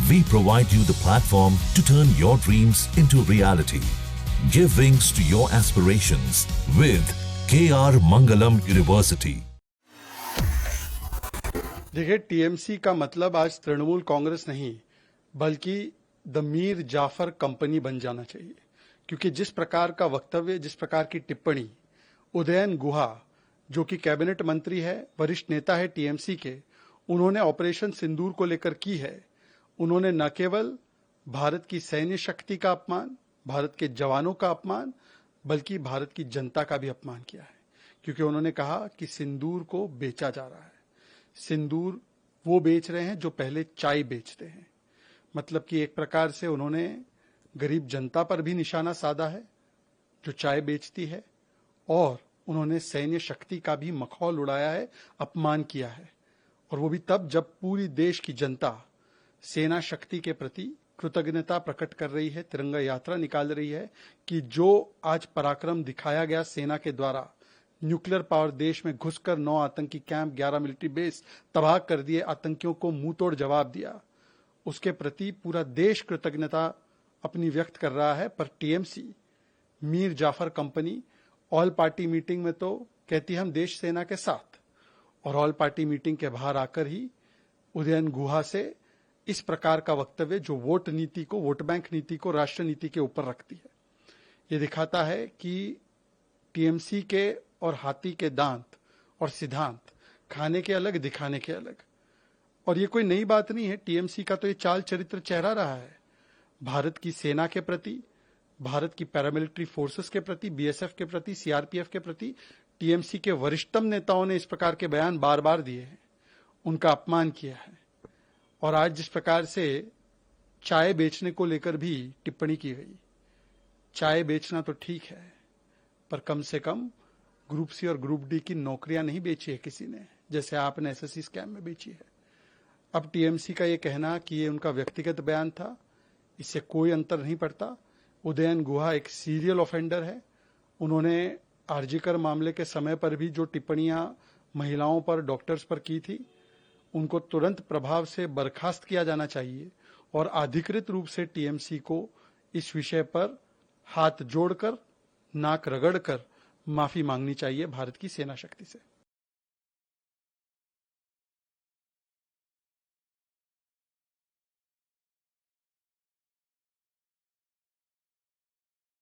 We provide you the platform to turn your dreams into reality. Give wings to your aspirations with KR Mangalam University. देखिए, TMC का मतलब आज तृणमूल कांग्रेस नहीं बल्कि the Mir Jafar company बन जाना चाहिए, क्योंकि जिस प्रकार का वक्तव्य, जिस प्रकार की टिप्पणी उदयन गुहा, जो कि कैबिनेट मंत्री है, वरिष्ठ नेता है टीएमसी के, उन्होंने ऑपरेशन सिंदूर को लेकर की है, उन्होंने न केवल भारत की सैन्य शक्ति का अपमान, भारत के जवानों का अपमान, बल्कि भारत की जनता का भी अपमान किया है, क्योंकि उन्होंने कहा कि सिंदूर को बेचा जा रहा है। सिंदूर वो बेच रहे हैं जो पहले चाय बेचते हैं। मतलब कि एक प्रकार से उन्होंने गरीब जनता पर भी निशाना साधा है जो चाय बेचती है, और उन्होंने सैन्य शक्ति का भी मखौल उड़ाया है, अपमान किया है, और वो भी तब जब पूरी देश की जनता सेना शक्ति के प्रति कृतज्ञता प्रकट कर रही है, तिरंगा यात्रा निकाल रही है कि जो आज पराक्रम दिखाया गया सेना के द्वारा, न्यूक्लियर पावर देश में घुसकर 9 आतंकी कैंप, 11 मिलिट्री बेस तबाह कर दिए, आतंकियों को मुंह तोड़ जवाब दिया, उसके प्रति पूरा देश कृतज्ञता अपनी व्यक्त कर रहा है। पर TMC, Mir Jafar company, all party meeting में तो कहती है हम देश सेना के साथ, और ऑल पार्टी मीटिंग के बाहर आकर ही उदयन गुहा से इस प्रकार का वक्तव्य जो वोट नीति को, वोट बैंक नीति को राष्ट्र नीति के ऊपर रखती है। ये दिखाता है कि टीएमसी के और हाथी के दांत और सिद्धांत, खाने के अलग, दिखाने के अलग। और ये कोई नई बात नहीं है, टीएमसी का तो ये चाल चरित्र चेहरा रहा है। भारत की सेना के प्रति, भारत की पैरामिलिट्री फोर्सेस के प्रति, बीएसएफ के प्रति, सीआरपीएफ के प्रति टीएमसी के वरिष्ठतम नेताओं ने इस प्रकार के बयान बार बार दिए हैं, उनका अपमान किया है। और आज जिस प्रकार से चाय बेचने को लेकर भी टिप्पणी की गई, चाय बेचना तो ठीक है, पर कम से कम ग्रुप सी और ग्रुप डी की नौकरियां नहीं बेची है किसी ने, जैसे आपने एसएससी स्कैम में बेची है। अब टीएमसी का ये कहना कि ये उनका व्यक्तिगत बयान था, इससे कोई अंतर नहीं पड़ता। उदयन गुहा एक सीरियल ऑफेंडर है। उन्होंने आरजीकर मामले के समय पर भी जो टिप्पणियां महिलाओं पर, डॉक्टर्स पर की थी, उनको तुरंत प्रभाव से बर्खास्त किया जाना चाहिए, और अधिकृत रूप से टीएमसी को इस विषय पर हाथ जोड़कर, नाक रगड़कर माफी मांगनी चाहिए भारत की सेना शक्ति से।